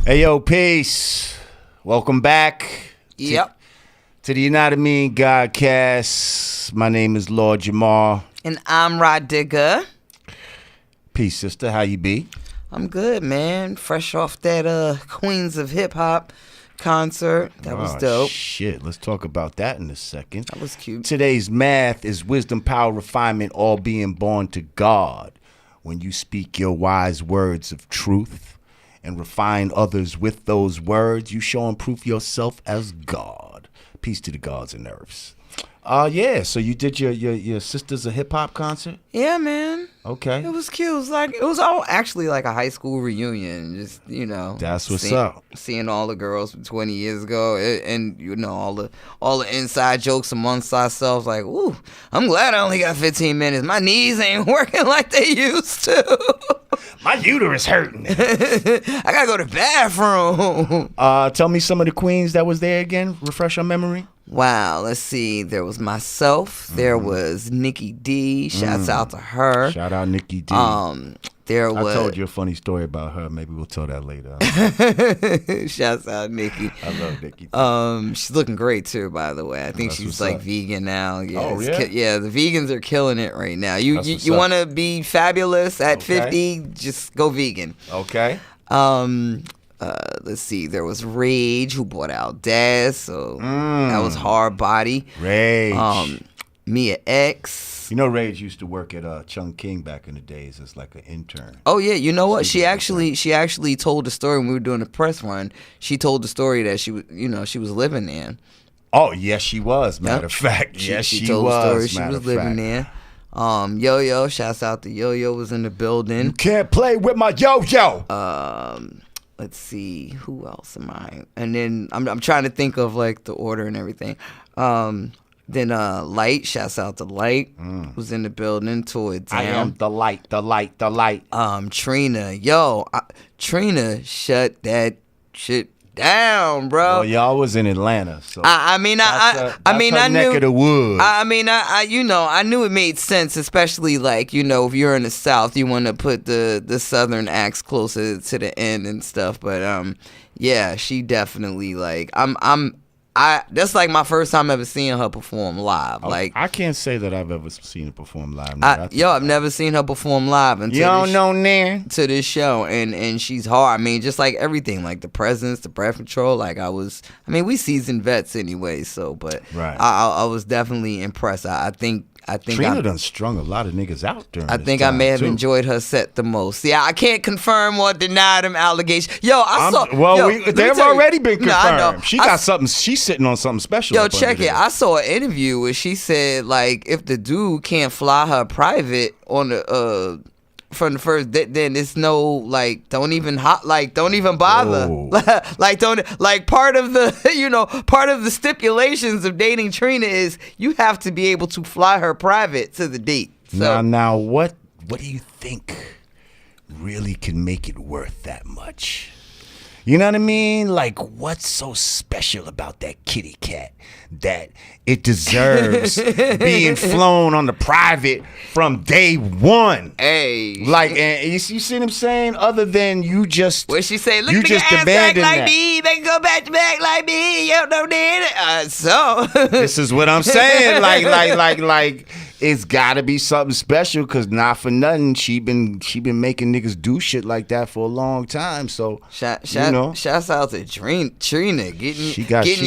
Hey, yo, peace. Welcome back. Yep. To the Yanadameen Godcast. My name is Lord Jamar. And I'm Rah Digga. Peace, sister. How you be? I'm good, man. Fresh off that Queens of Hip Hop concert. That was dope. Shit, let's talk about that in a second. That was cute. Today's math is wisdom, power, refinement, all being born to God. When you speak your wise words of truth and refine others with those words, you show and prove yourself as God. Peace to the gods and earths. Yeah, so you did your Sisters of Hip Hop concert? Yeah, man. Okay. It was cute. It was all actually like a high school reunion. Just, That's what's up. Seeing all the girls from 20 years ago and all the inside jokes amongst ourselves, like, ooh, I'm glad I only got 15 minutes. My knees ain't working like they used to. My uterus hurting. I gotta go to the bathroom. Tell me some of the queens that was there again. Refresh your memory. Wow, let's see. There was myself. There was Nikki D. Shouts out to her. Shout out Nikki D. I told you a funny story about her. Maybe we'll tell that later. Shouts out Nikki. I love Nikki D. She's looking great too, by the way. I think she's like vegan now. Yeah, oh, yeah? Yeah, the vegans are killing it right now. You want to be fabulous at 50? Just go vegan. Okay. Let's see. There was Rage, who brought out Daz, so that was hard body. Rage. Mia X. You know, Rage used to work at Chung King back in the days as like an intern. Oh yeah, you know what? She actually told the story when we were doing the press run. She told the story that she was living there. Oh yes, she was. Matter of fact, yes, she told was. The story. She was living there. Yo-Yo, shouts out to Yo-Yo was in the building. You can't play with my Yo-Yo. Let's see, who else am I? And then I'm trying to think of like the order and everything. Then Light, shouts out to Light, was in the building. Tore it down. I am the light, the light, the light. Trina, Trina shut that shit down, bro. Well, y'all was in Atlanta, so I knew neck of the woods. I knew it made sense, especially like if you're in the South, you want to put the Southern acts closer to the end and stuff. But yeah, she definitely like that's like my first time ever seeing her perform live. Like I can't say that I've ever seen her perform live. I've never seen her perform live until to this show, and she's hard. I mean, just like everything, like the presence, the breath control. Like we seasoned vets anyway. So, but right. I was definitely impressed. I think Trina done strung a lot of niggas out during I think I may have enjoyed her set the most. Yeah, I can't confirm or deny them allegations. They've already been confirmed. No, I know. She got something. She's sitting on something special. Yo, check it. I saw an interview where she said like if the dude can't fly her private on the from the first, then it's no like don't even bother. Like don't like part of the part of the stipulations of dating Trina is you have to be able to fly her private to the date. So now what do you think really can make it worth that much? You know what I mean? Like, what's so special about that kitty cat that it deserves being flown on the private from day one? Hey, like, and you see what I'm saying? Other than you just, what she say? Look, you just abandoned like me. They can go back to back like me. You don't need it. So this is what I'm saying. Like. It's gotta be something special, cause not for nothing, she been making niggas do shit like that for a long time. So shouts out to Trina getting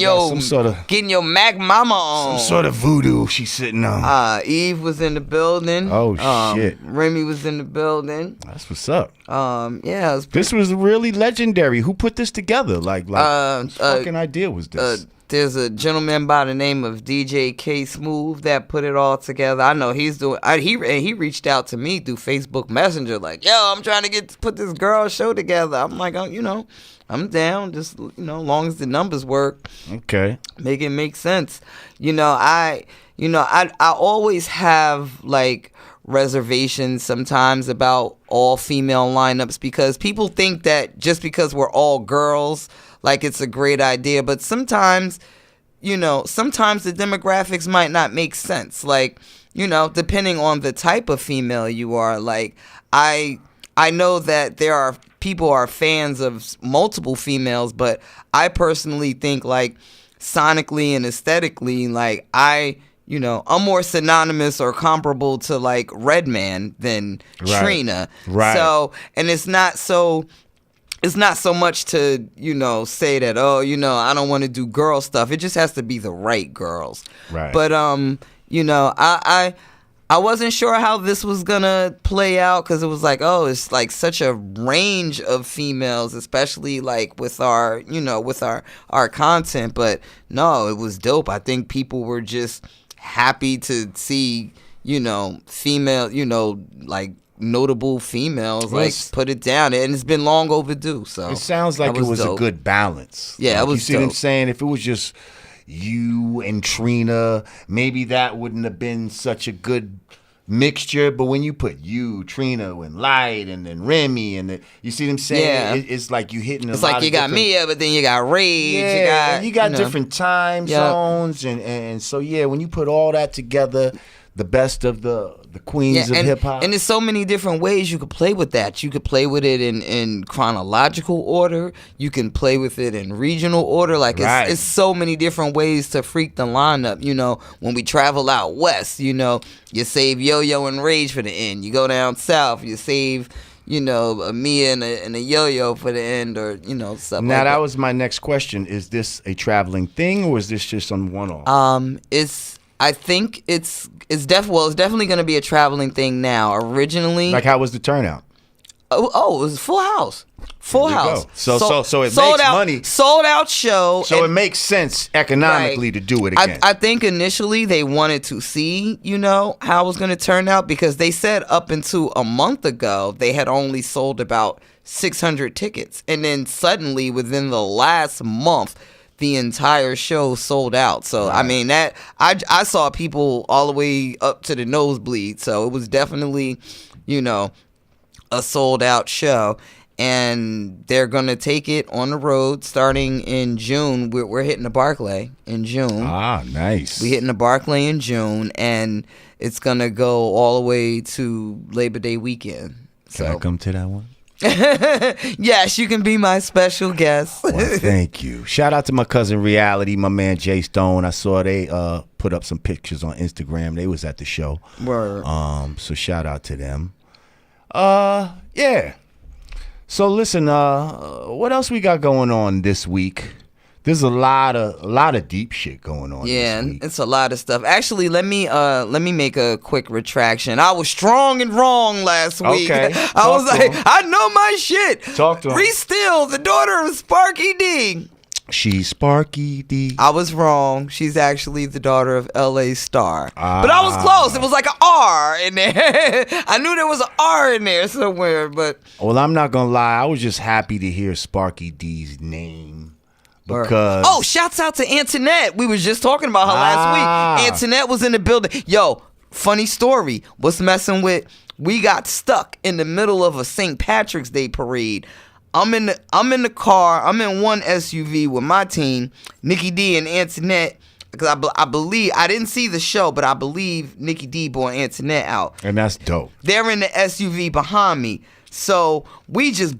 your Mac Mama on. Some sort of voodoo she's sitting on. Eve was in the building. Oh shit. Remy was in the building. That's what's up. Yeah. This was really legendary. Who put this together? Like whose fucking idea was this? There's a gentleman by the name of DJ K Smooth that put it all together. I know he's doing. He reached out to me through Facebook Messenger, like, "Yo, I'm trying to put this girl show together." I'm like, I'm down. Just long as the numbers work. Okay. Make it make sense. I always have like reservations sometimes about all female lineups because people think that just because we're all girls, like it's a great idea, but sometimes the demographics might not make sense. Like, depending on the type of female you are, like I know that there are people are fans of multiple females, but I personally think like sonically and aesthetically, like I'm more synonymous or comparable to like Redman than Trina. Right. So, and it's not so much to, say that, I don't want to do girl stuff. It just has to be the right girls. Right. But, I wasn't sure how this was going to play out because it was like, it's like such a range of females, especially like with our content. But no, it was dope. I think people were just happy to see, female, like notable females like put it down, and it's been long overdue. So it sounds like it was dope. A good balance. Yeah, like, it was. You see dope. what I'm saying? If it was just you and Trina, maybe that wouldn't have been such a good mixture. But when you put you, Trina, and Light, and then Remy, and you see what I'm saying? Yeah. It's like you hitting. It's like you got Mia, but then you got Rage. Yeah, you got different time zones, and so when you put all that together, the best of the queens of hip hop. And there's so many different ways you could play with that. You could play with it in chronological order. You can play with it in regional order. Like it's so many different ways to freak the lineup. When we travel out west, you save Yo-Yo and Rage for the end. You go down south, you save a Mia and a Yo-Yo for the end, or stuff. Now like that was my next question. Is this a traveling thing, or is this just on one-off? I think it's definitely going to be a traveling thing now. Originally, like how was the turnout? Oh, it was full house. Full house. So it makes money. Sold out show. So it makes sense economically to do it again. I think initially they wanted to see, how it was going to turn out, because they said up until a month ago they had only sold about 600 tickets, and then suddenly within the last month, the entire show sold out. So I mean that I saw people all the way up to the nosebleed. So it was definitely, a sold out show, and they're gonna take it on the road starting in June. We're hitting the Barclay in June. Ah, nice. We hitting the Barclay in June, and it's gonna go all the way to Labor Day weekend. Can I come to that one? Yes, you can be my special guest. Well, thank you. Shout out to my cousin Reality, my man Jay Stone. I saw they put up some pictures on Instagram. They was at the show. Word. So shout out to them. Yeah. So listen, what else we got going on this week? There's a lot of deep shit going on. Yeah, this week. It's a lot of stuff. Actually, let me make a quick retraction. I was strong and wrong last week. Okay. I was like, I know my shit. Talk to him. Reese Steele, the daughter of Sparky D. She's Sparky D. I was wrong. She's actually the daughter of L.A. Star. But I was close. It was like an R in there. I knew there was an R in there somewhere, but. Well, I'm not gonna lie. I was just happy to hear Sparky D's name. Because shouts out to Antoinette. We was just talking about her last week. Antoinette was in the building. Yo, funny story. What's messing with? We got stuck in the middle of a St. Patrick's Day parade. I'm in the car. I'm in one SUV with my team, Nikki D and Antoinette. Because I believe, I didn't see the show, but I believe Nikki D brought Antoinette out. And that's dope. They're in the SUV behind me. So we just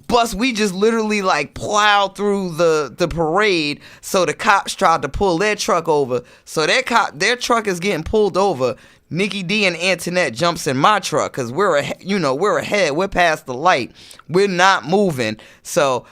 literally like plowed through the parade. So the cops tried to pull their truck over. So their truck is getting pulled over. Nikki D and Antoinette jumps in my truck because we're ahead. We're past the light. We're not moving. So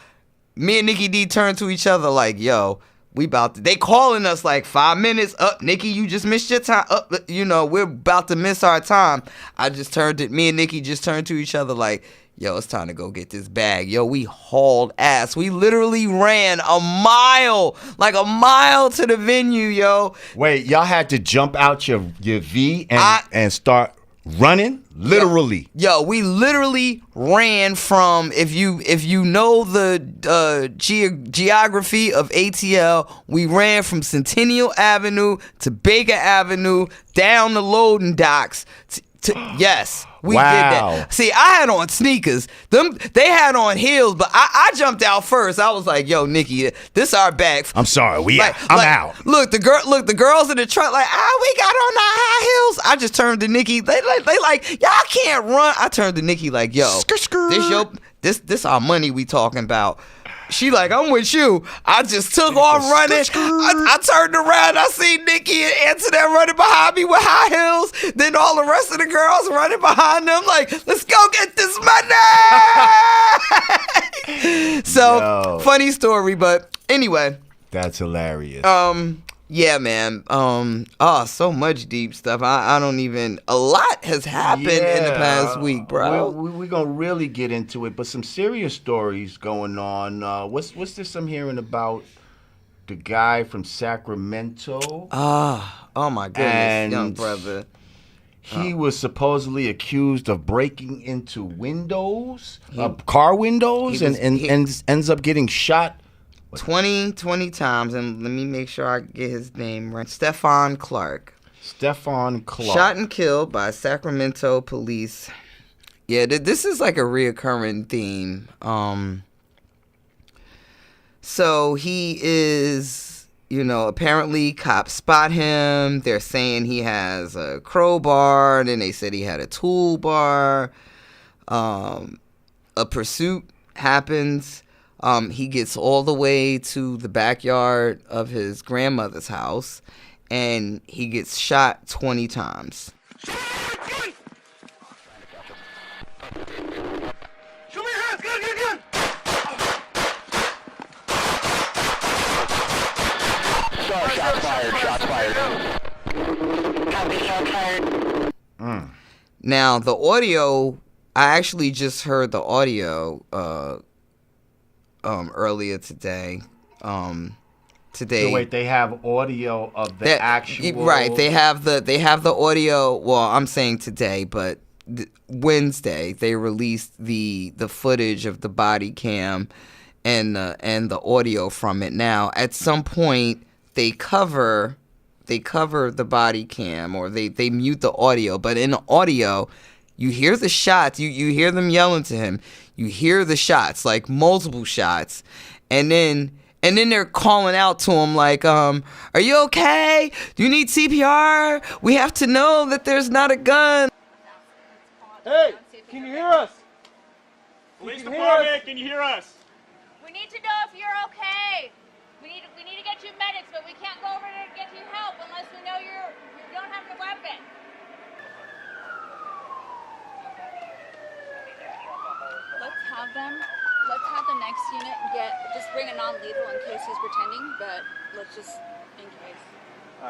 me and Nikki D turn to each other like, yo, they calling us like 5 minutes up. Nikki, you just missed your time. Up, we're about to miss our time. Me and Nikki just turned to each other like, yo, it's time to go get this bag. Yo, we hauled ass. We literally ran a mile to the venue, yo. Wait, y'all had to jump out your V and start running? Literally. Yo, we literally ran from, if you know the geography of ATL, we ran from Centennial Avenue to Baker Avenue, down the loading docks yes, we did that. See, I had on sneakers. They had on heels, but I jumped out first. I was like, "Yo, Nikki, this our bag." I'm sorry, I'm out. Look, the girls in the truck like, we got on our high heels. I just turned to Nikki. They like, y'all can't run. I turned to Nikki like, "Yo, This our money we talking about. She like, I'm with you. I just took off running. I turned around. I see Nikki and Antoinette running behind me with high heels. Then all the rest of the girls running behind them like, let's go get this money. So, funny story, but anyway. That's hilarious. Yeah, man. So much deep stuff. I don't even. A lot has happened in the past week, bro. We're gonna really get into it, but some serious stories going on. What's this I'm hearing about? The guy from Sacramento. Oh my goodness, and young brother. He was supposedly accused of breaking into windows, car windows, and ends up getting shot. 20 times, and let me make sure I get his name right. Stephon Clark. Stephon Clark. Shot and killed by Sacramento Police. Yeah, this is like a reoccurring theme. So he is, apparently cops spot him. They're saying he has a crowbar. Then they said he had a toolbar. A pursuit happens. He gets all the way to the backyard of his grandmother's house, and he gets shot 20 times. Show me your hands! Gun! Shots fired. Copy, shots fired. Now, the audio, I actually just heard the audio earlier today. So wait, they have audio of the actual. Right, they have the audio. Well, I'm saying today, but Wednesday they released the footage of the body cam and the audio from it. Now, at some point, they cover the body cam, or they mute the audio. But in the audio, you hear the shots. You hear them yelling to him. You hear the shots, like multiple shots, and then they're calling out to him like, "Are you okay? Do you need CPR? We have to know that there's not a gun." Hey, can you hear us? Police department, can you hear us? We need to know if you're okay. We need to get you medics, but we can't go over there to get you help unless we know you don't have a weapon. Let's have the next unit just bring a non-lethal in case he's pretending, but let's just in case. All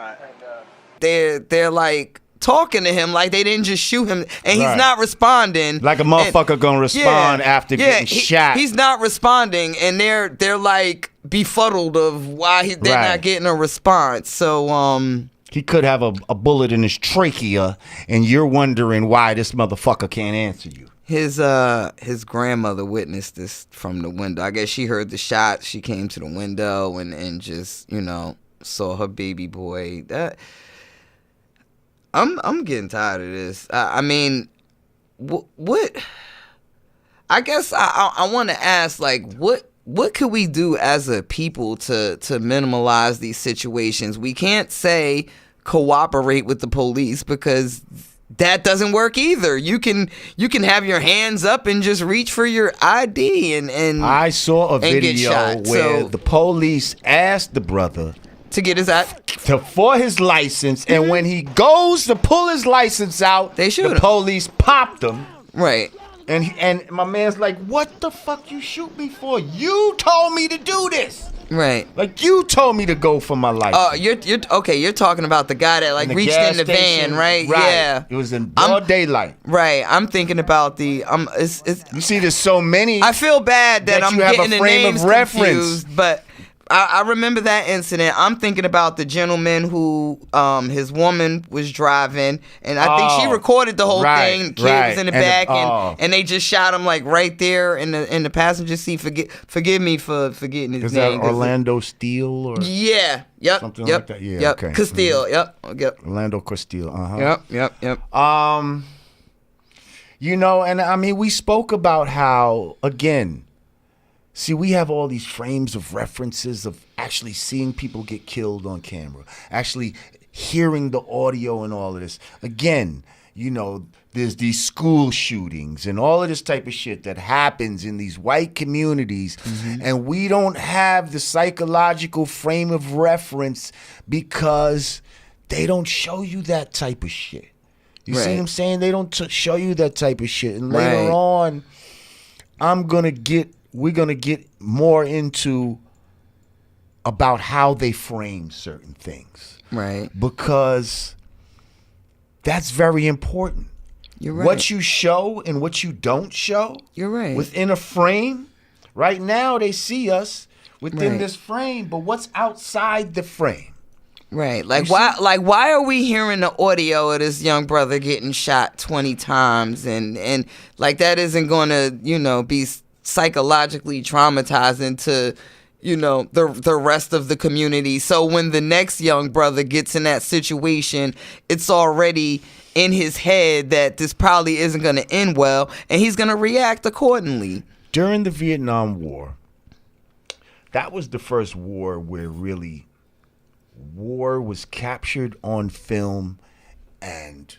right. They're like talking to him like they didn't just shoot him, and he's not responding. Like a motherfucker gonna respond after getting shot. He's not responding, and they're like befuddled of why they're not getting a response. So he could have a bullet in his trachea, and you're wondering why this motherfucker can't answer you. His grandmother witnessed this from the window. I guess she heard the shots. She came to the window and just saw her baby boy. I'm getting tired of this. I mean, what? I guess I want to ask, like, what could we do as a people to minimize these situations? We can't say cooperate with the police, because that doesn't work either. You can have your hands up and just reach for your ID and I saw a video where the police asked the brother to get his for his license, and when he goes to pull his license out, they shoot him. Police popped him. Right. And my man's like, "What the fuck you shoot me for? You told me to do this." Right. Like, you told me to go for my life. You're okay. You're talking about the guy that reached in the van, right? Yeah. It was in broad daylight. Right. I'm thinking about the you see, there's so many. I feel bad that I'm getting the names confused, but I remember that incident. I'm thinking about the gentleman who his woman was driving, and I think she recorded the whole thing. The kid was in the back, and they just shot him right there in the passenger seat. Forgive me for forgetting his name. Is that Orlando Steele or? Yeah. Yep. Something like that. Yeah. Yep. Okay. Castile. Mm-hmm. Yep. Orlando Castile. Uh-huh. Yep. And I mean, we spoke about how, again, see, we have all these frames of references of actually seeing people get killed on camera, actually hearing the audio and all of this. Again, there's these school shootings and all of this type of shit that happens in these white communities, and we don't have the psychological frame of reference because they don't show you that type of shit. You see what I'm saying? They don't show you that type of shit. And later on, we're gonna get more into about how they frame certain things. Right. Because that's very important. You're right. What you show and what you don't show. You're right. Within a frame. Right now they see us within this frame, but what's outside the frame? Right. Why are we hearing the audio of this young brother getting shot 20 times and like that isn't going to, be psychologically traumatizing to the rest of the community. So when the next young brother gets in that situation, it's already in his head that this probably isn't going to end well, and he's going to react accordingly. During the Vietnam War, that was the first war where really war was captured on film and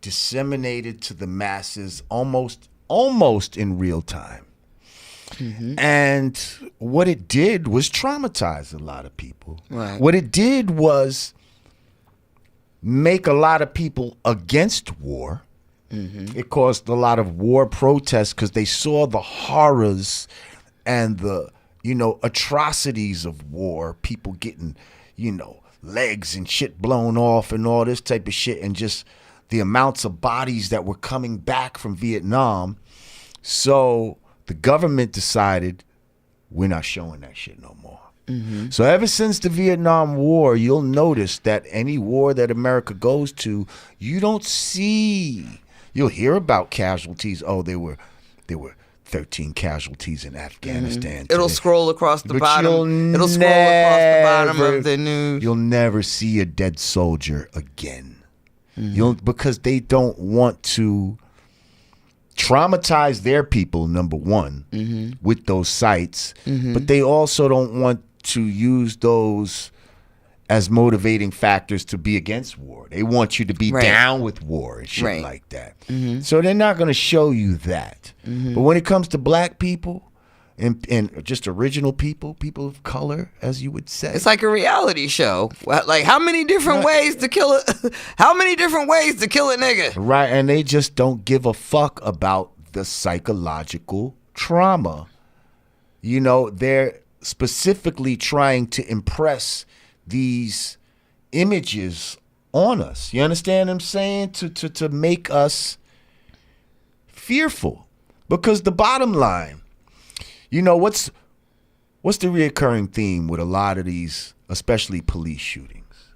disseminated to the masses almost in real time. And what it did was traumatize a lot of people. Right. What it did was make a lot of people against war. It caused a lot of war protests because they saw the horrors and the, atrocities of war. People getting, legs and shit blown off and all this type of shit, and just the amounts of bodies that were coming back from Vietnam. So the government decided we're not showing that shit no more. So ever since the Vietnam War, you'll notice that any war that America goes to, you don't see. You'll hear about casualties. Oh, there were 13 casualties in Afghanistan. It'll scroll across the bottom. It'll scroll across the bottom of the news. You'll never see a dead soldier again. Because they don't want to traumatize their people, number one, with those sites, but they also don't want to use those as motivating factors to be against war. They want you to be down with war and shit like that. So they're not going to show you that. But when it comes to black people and just original people of color, as you would say, it's like a reality show. Like how many different ways to kill a nigga? Right, and they just don't give a fuck about the psychological trauma. They're specifically trying to impress these images on us. You understand what I'm saying? To make us fearful. Because the bottom line, what's the reoccurring theme with a lot of these, especially police shootings?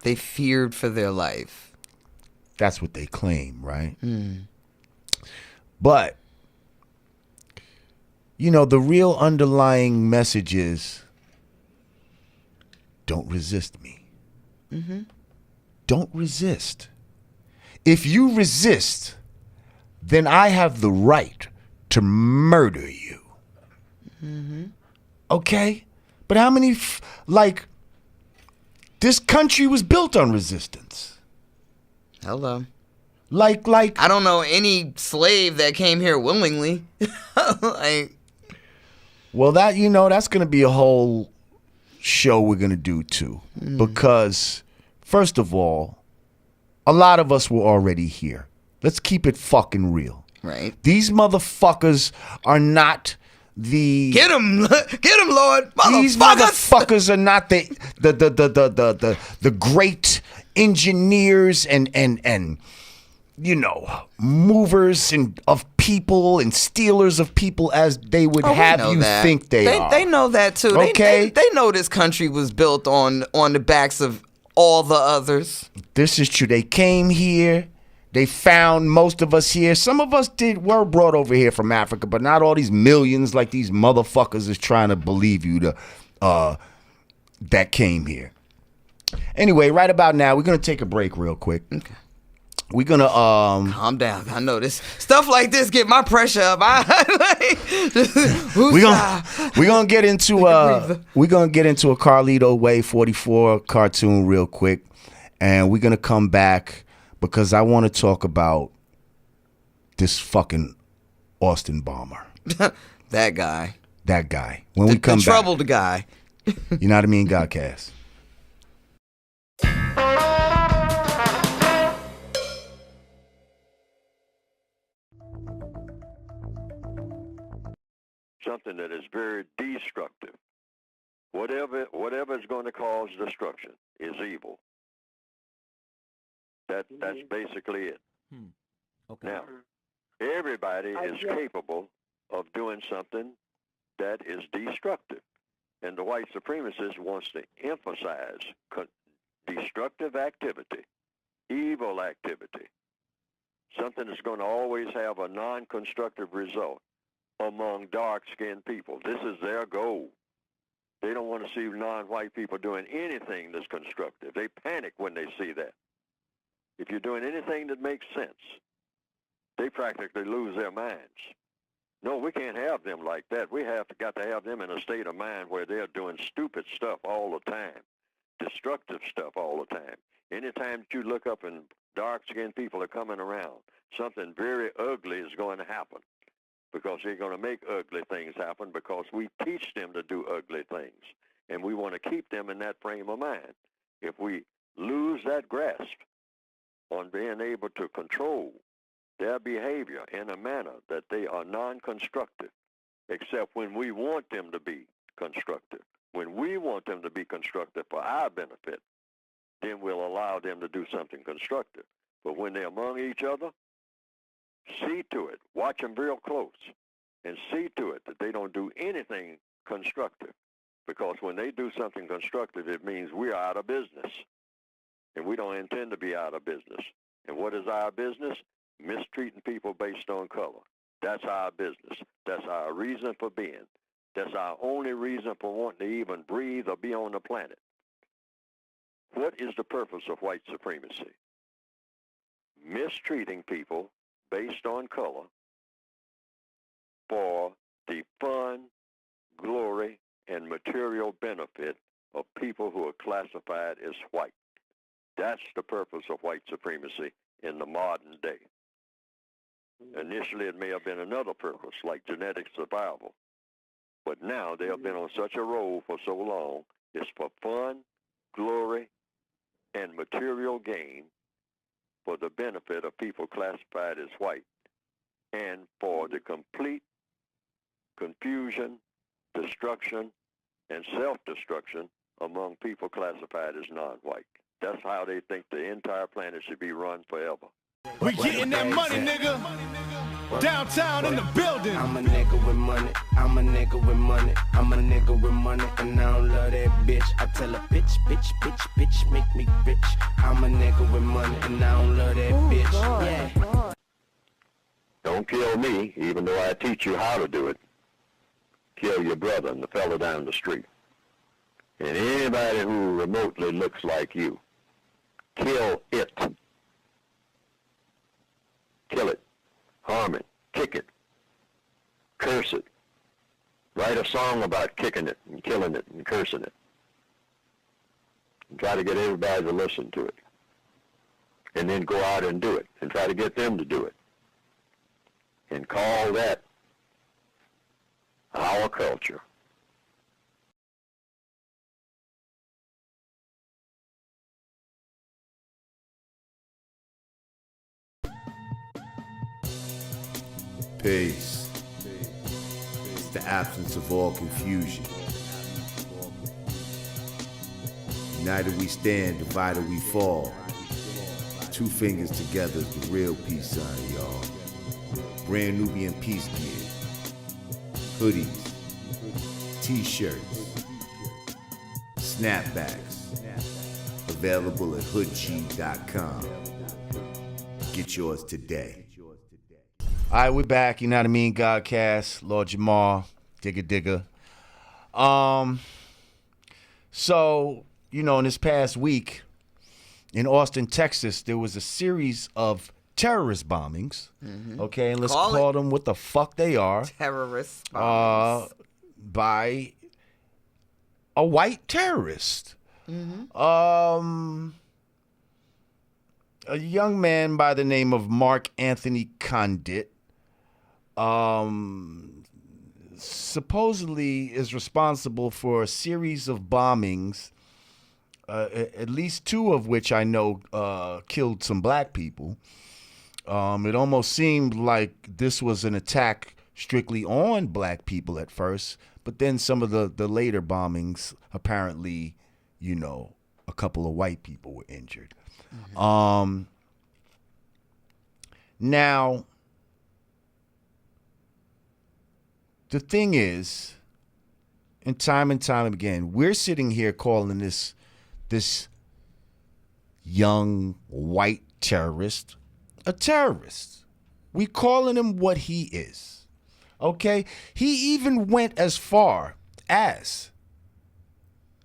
They feared for their life. That's what they claim, right? But the real underlying message is, don't resist me. Don't resist. If you resist, then I have the right to murder you. Okay? But how many, this country was built on resistance. Hello. Like I don't know any slave that came here willingly. Well, that's going to be a whole show we're going to do too. Because first of all, a lot of us were already here. Let's keep it fucking real. Right. These motherfuckers are not the Get them, Lord. These motherfuckers are not the great engineers and movers of people and stealers of people as they would have you think they are. They know that too. Okay? They know this country was built on the backs of all the others. This is true. They came here. They found most of us here. Some of us were brought over here from Africa, but not all these millions like these motherfuckers is trying to believe you that came here. Anyway, right about now, we're going to take a break real quick. Okay. We're going to calm down. I know this stuff like this get my pressure up. We're going to get into a Carlito Way 44 cartoon real quick, and we're going to come back. because I want to talk about this fucking Austin bomber. That guy. That guy. When we come the back. troubled guy. Yanadameen Godcast. Something that is very destructive. Whatever is going to cause destruction is evil. That's basically it. Okay. Now, everybody is capable of doing something that is destructive. And the white supremacist wants to emphasize destructive activity, evil activity, something that's going to always have a non-constructive result among dark-skinned people. This is their goal. They don't want to see non-white people doing anything that's constructive. They panic when they see that. If you're doing anything that makes sense, they practically lose their minds. No, we can't have them like that. We got to have them in a state of mind where they're doing stupid stuff all the time, destructive stuff all the time. Anytime that you look up and dark-skinned people are coming around, something very ugly is going to happen, because they're going to make ugly things happen because we teach them to do ugly things, and we want to keep them in that frame of mind. If we lose that grasp on being able to control their behavior in a manner that they are non-constructive, except when we want them to be constructive. When we want them to be constructive for our benefit, then we'll allow them to do something constructive. But when they're among each other, see to it, watch them real close, and see to it that they don't do anything constructive. Because when they do something constructive, it means we're out of business. And we don't intend to be out of business. And what is our business? Mistreating people based on color. That's our business. That's our reason for being. That's our only reason for wanting to even breathe or be on the planet. What is the purpose of white supremacy? Mistreating people based on color for the fun, glory, and material benefit of people who are classified as white. That's the purpose of white supremacy in the modern day. Initially, it may have been another purpose, like genetic survival. But now they have been on such a roll for so long, it's for fun, glory, and material gain for the benefit of people classified as white, and for the complete confusion, destruction, and self-destruction among people classified as non-white. That's how they think the entire planet should be run forever. We getting that money, nigga. Downtown in the building. I'm a nigga with money. I'm a nigga with money. I'm a nigga with money, and I don't love that bitch. I tell a bitch, make me rich. I'm a nigga with money, and I don't love that bitch. Yeah. Don't kill me, even though I teach you how to do it. Kill your brother and the fellow down the street. And anybody who remotely looks like you. Kill it. Kill it. Harm it. Kick it. Curse it. Write a song about kicking it and killing it and cursing it. And try to get everybody to listen to it. And then go out and do it. And try to get them to do it. And call that our culture. Peace. It's the absence of all confusion. United we stand, divided we fall. Two fingers together is the real peace sign, y'all. Brand Nubian peace gear. Hoodies. T-shirts. Snapbacks. Available at hoodg.com. Get yours today. All right, we're back. Yanadameen Godcast, Lord Jamar, Digga. So, in this past week in Austin, Texas, there was a series of terrorist bombings. Mm-hmm. Okay, and let's call them what the fuck they are. Terrorist bombings. By a white terrorist. Mm-hmm. a young man by the name of Mark Anthony Conditt supposedly is responsible for a series of bombings, at least 2 of which I know killed some black people. It almost seemed like this was an attack strictly on black people at first, but then some of the later bombings, apparently, a couple of white people were injured. Mm-hmm. Now, the thing is, and time again, we're sitting here calling this young white terrorist a terrorist. We calling him what he is. Okay? He even went as far as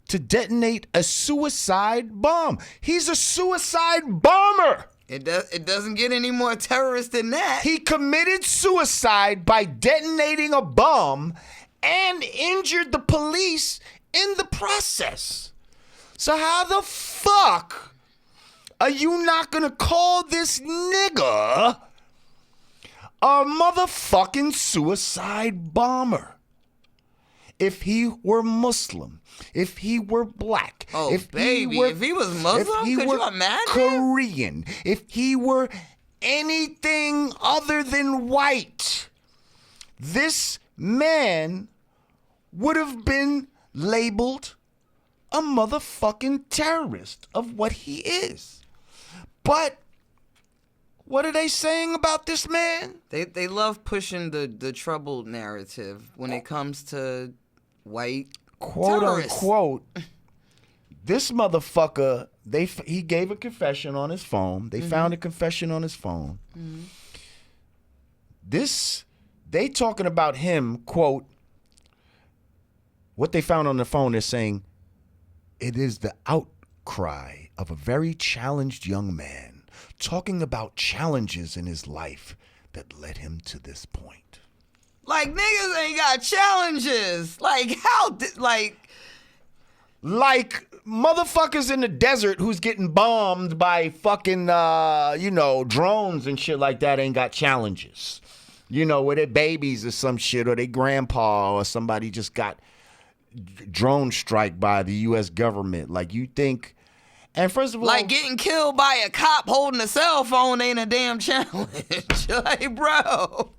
to detonate a suicide bomb. He's a suicide bomber. It doesn't get any more terrorist than that. He committed suicide by detonating a bomb and injured the police in the process. So how the fuck are you not gonna call this nigga a motherfucking suicide bomber? If he were Muslim, if he were black, if he was Muslim, could you imagine? Korean, if he were anything other than white, this man would have been labeled a motherfucking terrorist of what he is. But what are they saying about this man? They love pushing the troubled narrative when it comes to white quote terrorists. Unquote. This motherfucker, he gave a confession on his phone. They found a confession on his phone. Mm-hmm. They talking about him, quote, what they found on the phone, they're saying, it is the outcry of a very challenged young man talking about challenges in his life that led him to this point. Like, niggas ain't got challenges. Like, how like motherfuckers in the desert who's getting bombed by fucking, drones and shit like that ain't got challenges. Where their babies or some shit, or their grandpa or somebody just got drone strike by the U.S. government. Like, you think... And first of all... Like, getting killed by a cop holding a cell phone ain't a damn challenge. Like, bro.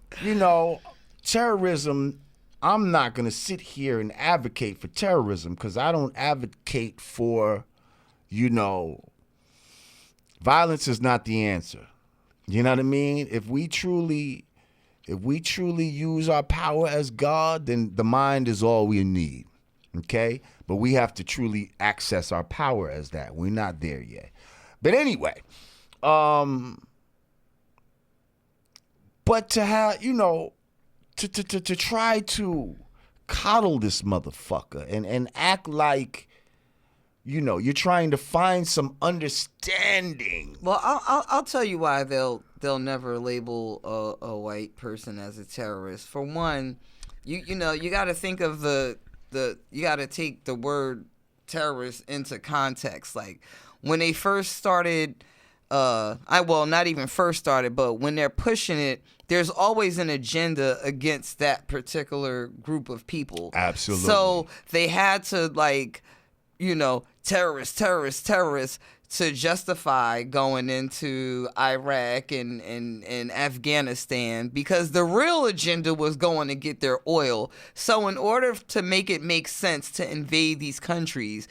Terrorism, I'm not going to sit here and advocate for terrorism because I don't advocate for, violence is not the answer. You know what I mean? If we truly use our power as God, then the mind is all we need. Okay? But we have to truly access our power as that. We're not there yet. But anyway, but to have, to try to coddle this motherfucker and act like, you're trying to find some understanding. Well, I'll tell you why they'll never label a white person as a terrorist. For one, you got to think of you got to take the word terrorist into context. Like, when they first started, not even first started, but when they're pushing it, there's always an agenda against that particular group of people. Absolutely. So they had to, terrorists to justify going into Iraq and Afghanistan, because the real agenda was going to get their oil. So in order to make sense to invade these countries,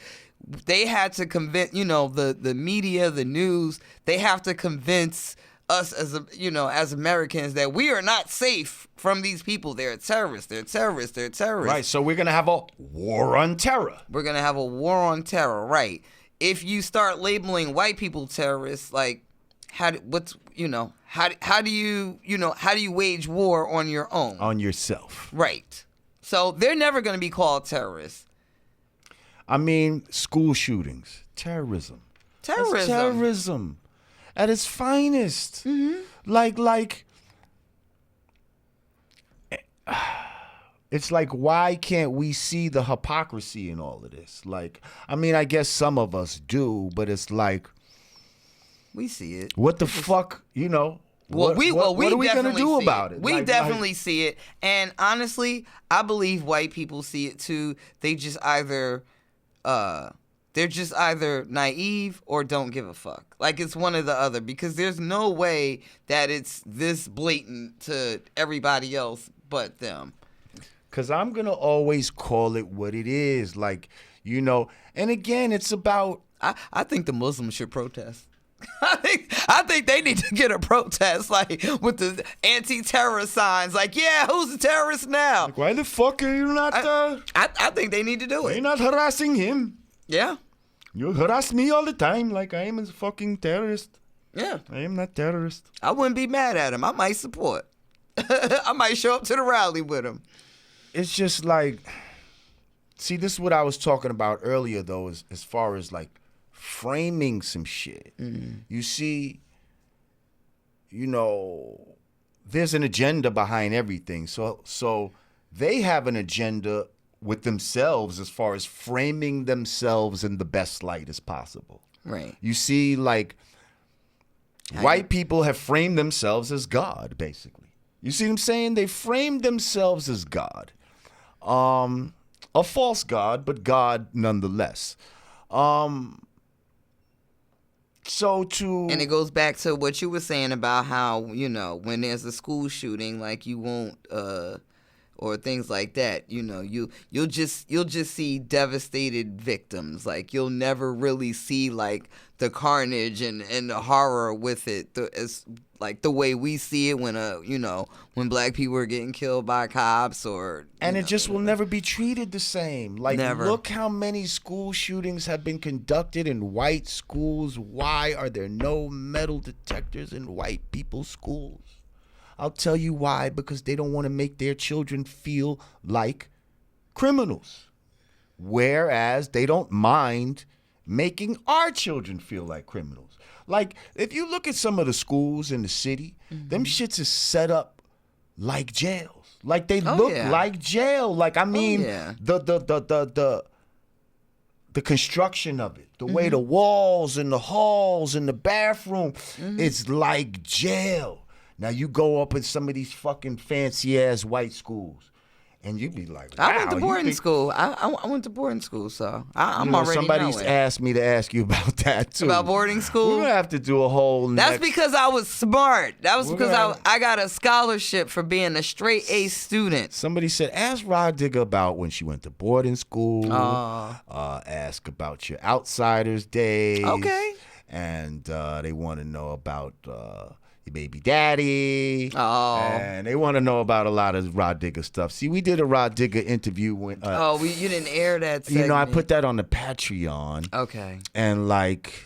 they had to convince, the media, the news, they have to convince us as Americans that we are not safe from these people. They're terrorists. Right, so we're going to have a war on terror. We're going to have a war on terror, right. If you start labeling white people terrorists, like, how do you wage war on your own? On yourself. Right. So they're never going to be called terrorists. I mean, school shootings, terrorism. That's terrorism at its finest. Mm-hmm. Like, it's like, why can't we see the hypocrisy in all of this? Like, I mean, I guess some of us do, but it's like, We see it. What the fuck, you know? Well, what are we gonna do about it? We definitely see it, and honestly, I believe white people see it too. They just either, they're just either naive or don't give a fuck. Like it's one or the other, because there's no way that it's this blatant to everybody else but them. Because I'm gonna always call it what it is, like, you know. And again, it's about. I think the Muslims should protest. I think they need to get a protest, like with the anti-terrorist signs. Like, yeah, who's the terrorist now? Like, why the fuck are you not? I think they need to do it. You're not harassing him. Yeah. You harass me all the time, like I am a fucking terrorist. Yeah. I am not terrorist. I wouldn't be mad at him. I might support. I might show up to the rally with him. It's just like, see, this is what I was talking about earlier, though, as far as like framing some shit. You see, you know, there's an agenda behind everything. So they have an agenda with themselves as far as framing themselves in the best light as possible. Right. You see, like, white people have framed themselves as God, basically. You see what I'm saying? They framed themselves as God. A false God, but God nonetheless. And it goes back to what you were saying about how, you know, when there's a school shooting, like you won't or things like that, you know, you'll just see devastated victims. Like you'll never really see like the carnage and the horror with it as like the way we see it when when black people are getting killed by cops and it just will never be treated the same. Like never. Look how many school shootings have been conducted in white schools. Why are there no metal detectors in white people's schools? I'll tell you why, because they don't want to make their children feel like criminals. Whereas they don't mind making our children feel like criminals. Like, if you look at some of the schools in the city, them shits is set up like jails. Like, they look like jail. Like, I mean, the construction of it, the way the walls and the halls and the bathroom, it's like jail. Now, you go up in some of these fucking fancy-ass white schools, and you be like, wow. I went to boarding school. I went to boarding school, so I'm already somebody's knowing. asked me to ask you about that, too. About boarding school? We're going to have to do a whole That's because I was smart. That was because I got a scholarship for being a straight A student. Somebody said, ask Rah Digga about when she went to boarding school. Ask about your Outsiders days. Okay. And they want to know about... your baby daddy. And they want to know about a lot of Rah Digga stuff. See, we did a Rah Digga interview when you didn't air that segment. You know, I put that on the Patreon. Okay. And like,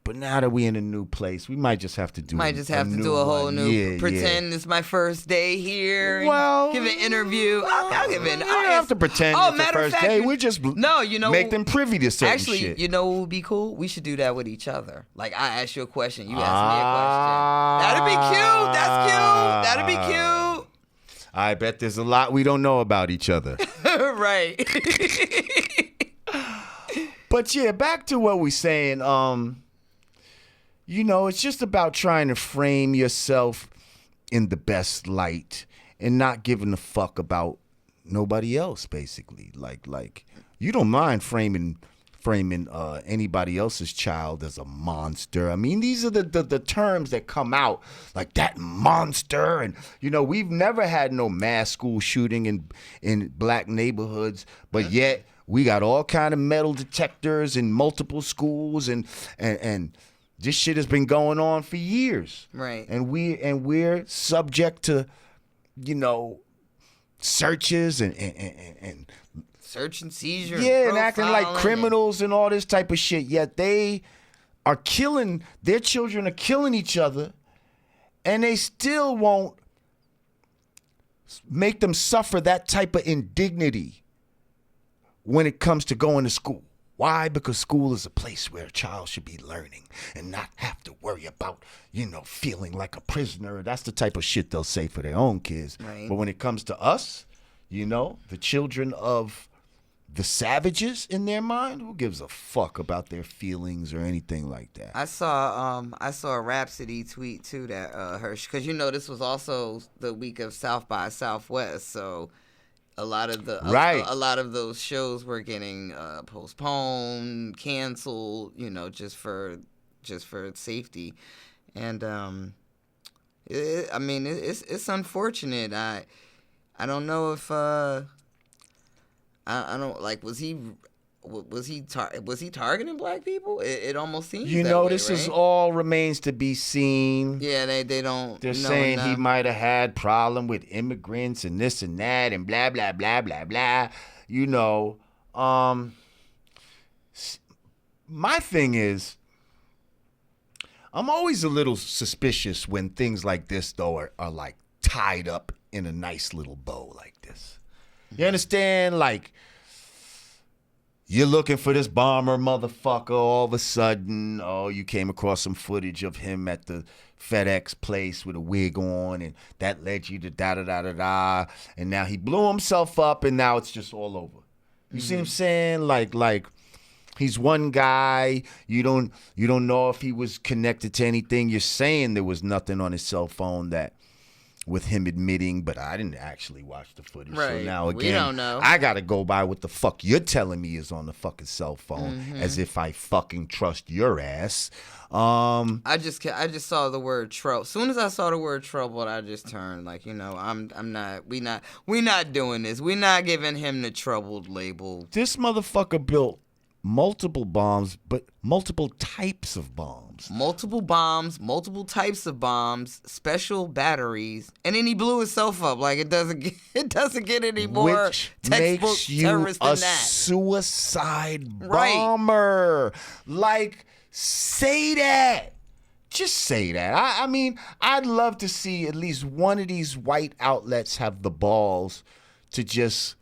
but now that we in a new place, we might just have to do a whole new pretend it's my first day here. Well, give an interview. I'll give it. You don't have to pretend it's the first day. We just make them privy to certain shit. Actually, you know what would be cool? We should do that with each other. Like I ask you a question, you ask me a question. That'd be cute. That's cute. That'd be cute. I bet there's a lot we don't know about each other. Right. But yeah, back to what we're saying. You know, it's just about trying to frame yourself in the best light and not giving a fuck about nobody else, basically. Like you don't mind framing anybody else's child as a monster. I mean, these are the terms that come out, like that monster. And, you know, we've never had no mass school shooting in black neighborhoods, but yet we got all kind of metal detectors in multiple schools and this shit has been going on for years. Right. And we're subject to, you know, searches and search and seizure. Yeah, and acting like criminals and all this type of shit. Yet they are killing, their children are killing each other, and they still won't make them suffer that type of indignity when it comes to going to school. Why? Because school is a place where a child should be learning and not have to worry about, you know, feeling like a prisoner. That's the type of shit they'll say for their own kids. Right. But when it comes to us, you know, the children of the savages in their mind? Who gives a fuck about their feelings or anything like that? I saw a Rhapsody tweet too that her, because this was also the week of South by Southwest, so a lot of the a lot of those shows were getting postponed, canceled, just for safety, and it's unfortunate. I don't know if I don't like was he targeting black people? It almost seems this is all remains to be seen. Yeah, they don't. They're saying he might have had problem with immigrants and this and that and blah blah blah blah blah. My thing is, I'm always a little suspicious when things like this though are like tied up in a nice little bow like this. You understand? Like, you're looking for this bomber motherfucker. All of a sudden, you came across some footage of him at the FedEx place with a wig on, and that led you to da-da-da-da-da. And now he blew himself up, and now it's just all over. You see what I'm saying? Like he's one guy. You don't know if he was connected to anything. You're saying there was nothing on his cell phone that with him admitting, but I didn't actually watch the footage. Right. So now again, we don't know. I gotta go by what the fuck you're telling me is on the fucking cell phone, as if I fucking trust your ass. I just saw the word trouble. As soon as I saw the word trouble, I just turned we not doing this. We not giving him the troubled label. This motherfucker built multiple bombs, but multiple types of bombs. Multiple bombs, multiple types of bombs, special batteries, and then he blew himself up. Like, it doesn't get any more Which textbook makes you terrorist than a that. Suicide bomber. Like, say that. Just say that. I mean, I'd love to see at least one of these white outlets have the balls to just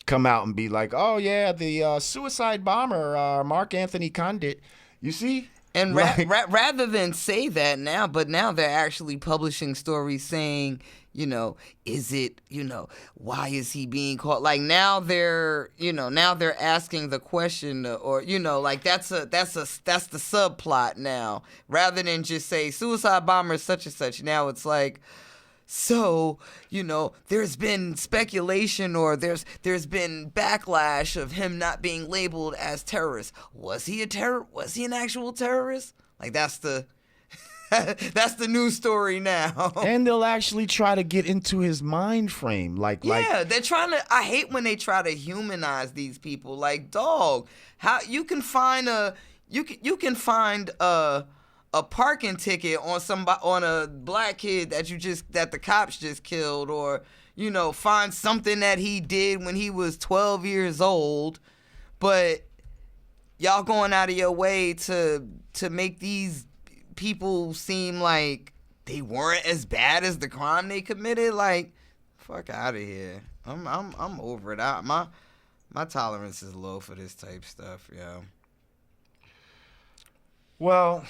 come out and be like, oh yeah, the suicide bomber, Mark Anthony Conditt. You see? And rather than say that now, but now they're actually publishing stories saying, is it, why is he being caught? Like, now they're asking the question, or that's the subplot now, rather than just say suicide bomber such and such. Now it's like, so, there's been speculation, or there's been backlash of him not being labeled as terrorist. Was he an actual terrorist? Like, that's the news story now. And they'll actually try to get into his mind frame. They're trying to. I hate when they try to humanize these people. Like, dog, how you can find a parking ticket on a black kid that the cops just killed, or find something that he did when he was 12 years old, but y'all going out of your way to make these people seem like they weren't as bad as the crime they committed. Like, fuck out of here. I'm over it. My tolerance is low for this type stuff, yo. Well,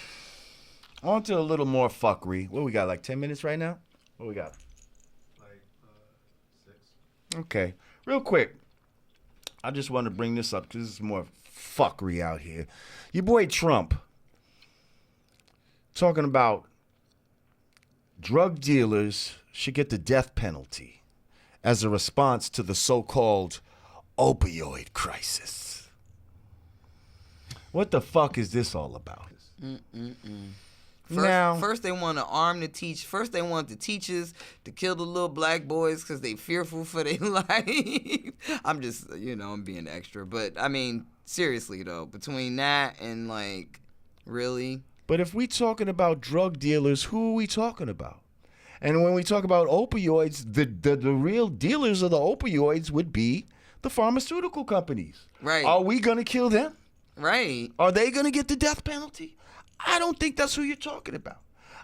on to a little more fuckery. What we got, like 10 minutes right now? What we got? Like 6. Okay. Real quick. I just want to bring this up because this is more fuckery out here. Your boy Trump talking about drug dealers should get the death penalty as a response to the so-called opioid crisis. What the fuck is this all about? First they want to arm the teach. First they want the teachers to kill the little black boys because they fearful for their life. I'm just, I'm being extra. But, I mean, seriously, though, between that and, like, really? But if we talking about drug dealers, who are we talking about? And when we talk about opioids, the real dealers of the opioids would be the pharmaceutical companies. Right. Are we going to kill them? Right. Are they going to get the death penalty? I don't think that's who you're talking about.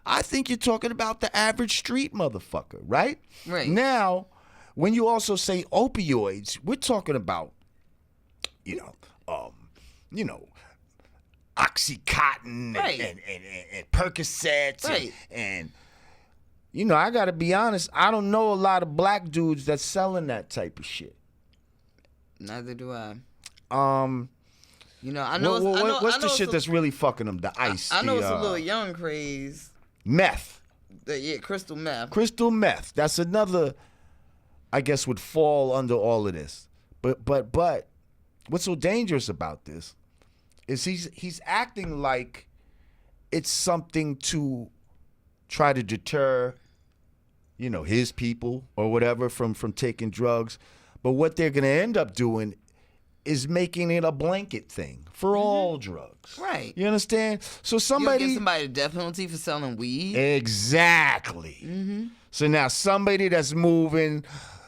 I think you're talking about the average street motherfucker, right? Right. Now, when you also say opioids, we're talking about, Oxycontin, right, and Percocets, right, and I got to be honest, I don't know a lot of black dudes that's selling that type of shit. Neither do I. You know, I know. What's the shit that's really fucking them? The ice. I know it's a little young craze. Meth. Crystal meth. Crystal meth. That's another, I guess, would fall under all of this. But what's so dangerous about this is he's acting like it's something to try to deter, his people or whatever from taking drugs. But what they're going to end up doing is making it a blanket thing for all drugs. Right. You understand? So You'll give somebody a death penalty for selling weed. Exactly. Mm-hmm. So now somebody that's moving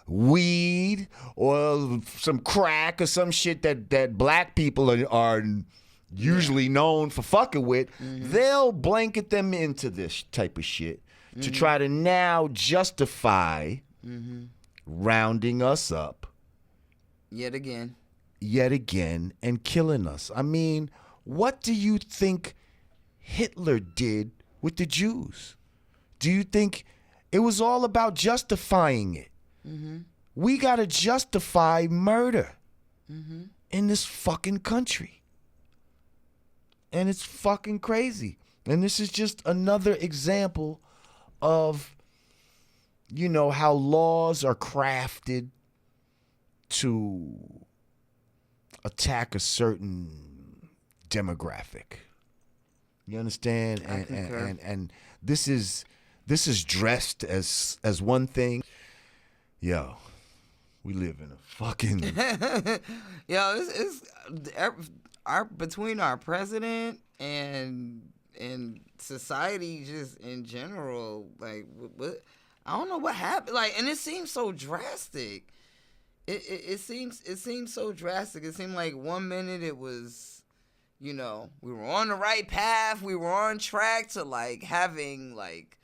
weed or some crack or some shit that black people are usually known for fucking with, they'll blanket them into this type of shit to try to now justify rounding us up yet again and killing us. I mean, what do you think Hitler did with the Jews? Do you think it was all about justifying it? We got to justify murder in this fucking country. And it's fucking crazy. And this is just another example of, how laws are crafted to attack a certain demographic. You understand? And this is dressed as one thing. Yo, we live in a fucking it's between our president and society just in general, like what I don't know what happened, like, and it seems so drastic. It seems so drastic. It seemed like 1 minute it was, we were on the right path, we were on track to like having like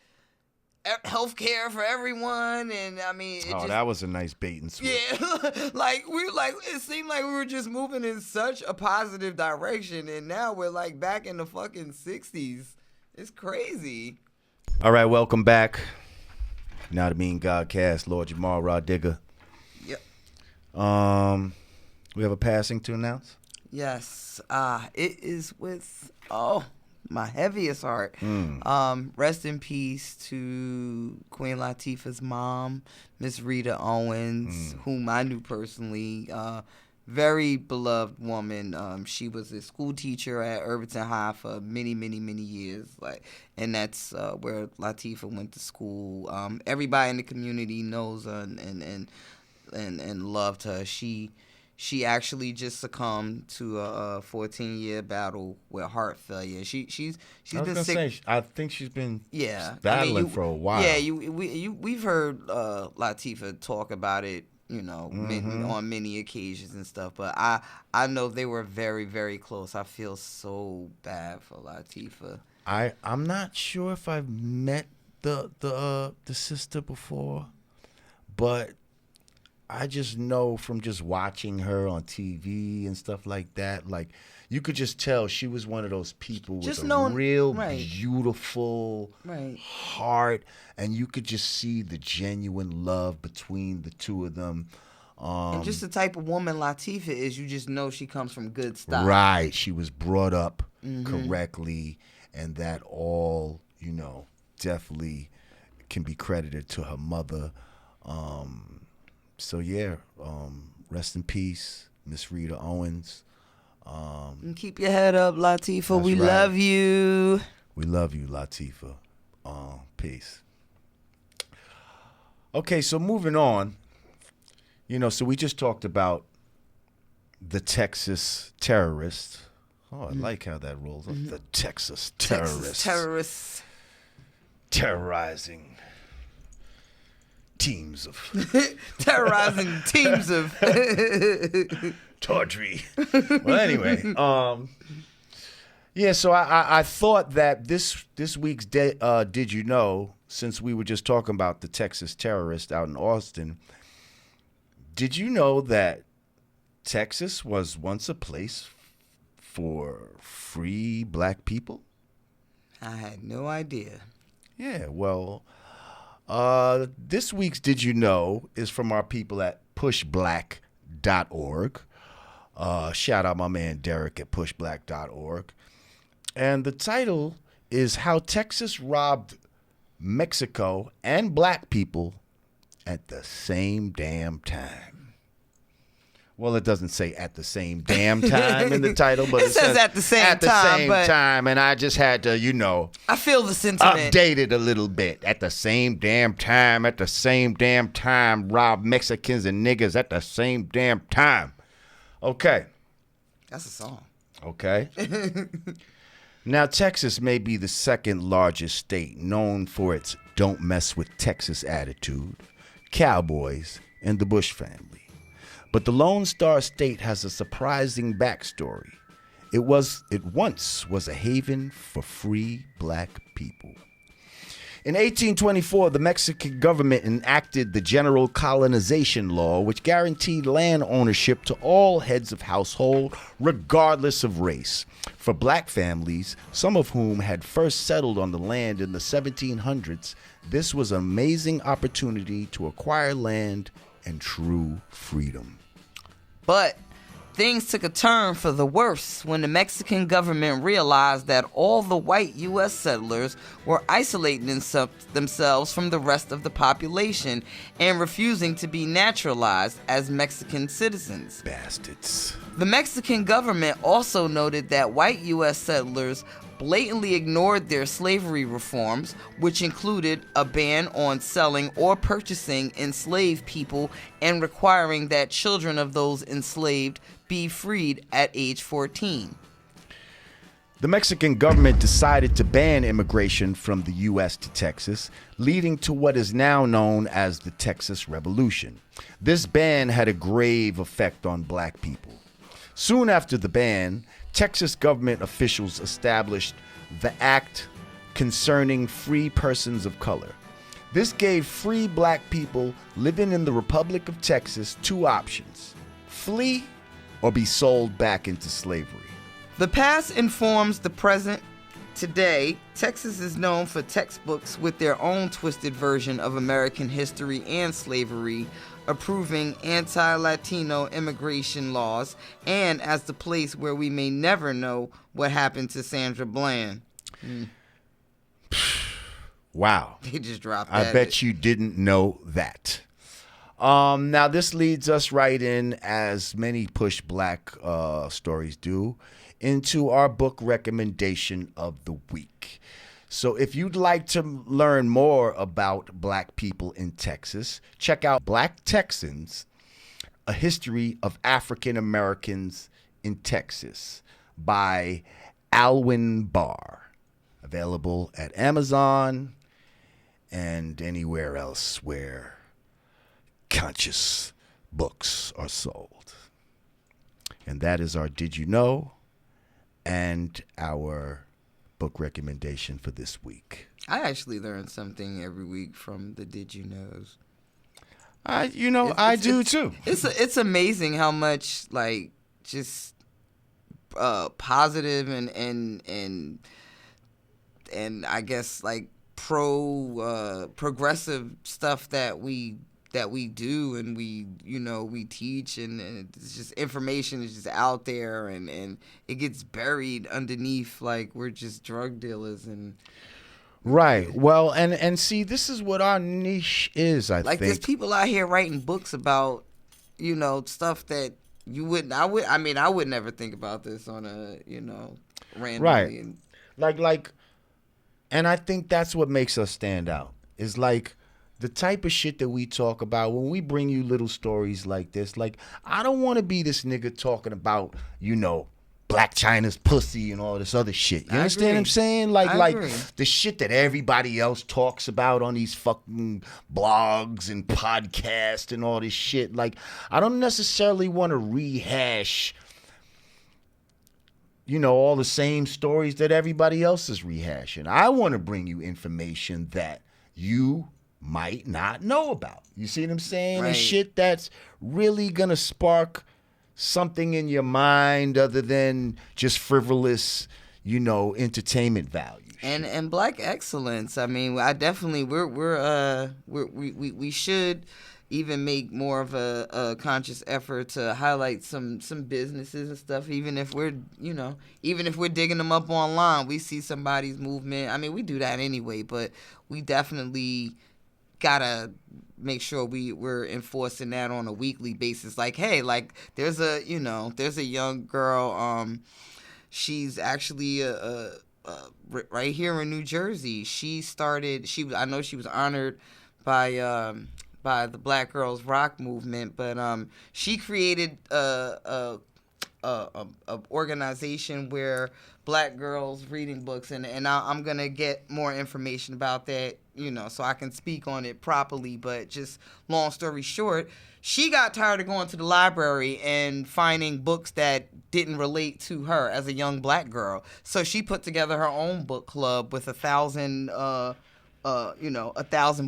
healthcare for everyone, and I mean, that was a nice bait and switch. Yeah, it seemed like we were just moving in such a positive direction, and now we're like back in the fucking 60s. It's crazy. All right, welcome back. Yanadameen Godcast, Lord Jamar and Rah Digga. Yep. We have a passing to announce. Yes. It is with my heaviest heart. Rest in peace to Queen Latifah's mom, Ms Rita Owens, whom I knew personally. Very beloved woman. She was a school teacher at Irvington High for many, many, many years. And that's where Latifah went to school. Everybody in the community knows her and loved her. She actually just succumbed to a 14-year battle with heart failure. She's been sick. I think she's been battling for a while. Yeah, we've heard Latifah talk about it, on many occasions and stuff. But I know they were very, very close. I feel so bad for Latifah. I'm not sure if I've met the sister before, but I just know from just watching her on TV and stuff like that, like you could just tell she was one of those people with real beautiful heart, and you could just see the genuine love between the two of them. And just the type of woman Latifah is, you just know she comes from good stuff. Right. She was brought up correctly, and that all, definitely can be credited to her mother. So yeah, rest in peace, Ms Rita Owens. And keep your head up, Latifah. We love you. We love you, Latifah. Peace. Okay, so moving on. So we just talked about the Texas terrorists. Oh, I like how that rolls up. The Texas terrorists. Terrorizing teams of tawdry. Well, anyway, so I thought that this week's Did You Know, since we were just talking about the Texas terrorist out in Austin, did you know that Texas was once a place for free black people? I had no idea. Yeah, well, this week's Did You Know is from our people at pushblack.org. pushblack.org. Shout out my man Derek at pushblack.org. And the title is How Texas Robbed Mexico and Black People at the Same Damn Time. Well, it doesn't say at the same damn time in the title, but it says at the same time. At the same time, and I just had to, I feel the sentiment. Update it a little bit. At the same damn time, rob Mexicans and niggas at the same damn time. Okay. That's a song. Okay. Now, Texas may be the second largest state, known for its don't mess with Texas attitude, cowboys, and the Bush family. But the Lone Star State has a surprising backstory. It once was a haven for free black people. In 1824, the Mexican government enacted the General Colonization Law, which guaranteed land ownership to all heads of household, regardless of race. For black families, some of whom had first settled on the land in the 1700s, this was an amazing opportunity to acquire land and true freedom. But things took a turn for the worse when the Mexican government realized that all the white U.S. settlers were isolating themselves from the rest of the population and refusing to be naturalized as Mexican citizens. Bastards. The Mexican government also noted that white U.S. settlers blatantly ignored their slavery reforms, which included a ban on selling or purchasing enslaved people and requiring that children of those enslaved be freed at age 14. The Mexican government decided to ban immigration from the U.S. to Texas, leading to what is now known as the Texas Revolution. This ban had a grave effect on black people. Soon after the ban, Texas government officials established the Act Concerning Free Persons of Color. This gave free black people living in the Republic of Texas two options: flee or be sold back into slavery. The past informs the present. Today, Texas is known for textbooks with their own twisted version of American history and slavery, approving anti-Latino immigration laws, and as the place where we may never know what happened to Sandra Bland. Wow. They just dropped that. I bet you didn't know that. Now, this leads us right in, as many Push Black stories do, into our book recommendation of the week. So if you'd like to learn more about black people in Texas, check out Black Texans, A History of African Americans in Texas by Alwyn Barr. Available at Amazon and anywhere else where conscious books are sold. And that is our Did You Know and our book recommendation for this week. I actually learn something every week from the Did You Knows. I do too. It's amazing how much just positive and I guess progressive stuff that we do, and we teach, and it's just information is just out there, and it gets buried underneath we're just drug dealers and right. Well, and see, this is what our niche is. I think there's people out here writing books about stuff that you wouldn't. I would never think about this on a randomly. Right. And I think that's what makes us stand out. Is the type of shit that we talk about when we bring you little stories like this. I don't want to be this nigga talking about, Black China's pussy and all this other shit. You understand what I'm saying? The shit that everybody else talks about on these fucking blogs and podcasts and all this shit. I don't necessarily want to rehash, all the same stories that everybody else is rehashing. I want to bring you information that you might not know about. You see what I'm saying? Right. And shit that's really gonna spark something in your mind other than just frivolous, entertainment value. And black excellence. I mean, I definitely we should even make more of a conscious effort to highlight some businesses and stuff. Even if we're digging them up online, we see somebody's movement. I mean, we do that anyway, but we definitely gotta make sure we're enforcing that on a weekly basis. Like, hey, like there's a young girl. She's actually right here in New Jersey. I know she was honored by the Black Girls Rock movement, but she created a organization where Black girls reading books, and I'm gonna get more information about that, so I can speak on it properly. But just long story short, she got tired of going to the library and finding books that didn't relate to her as a young Black girl. So she put together her own book club with 1,000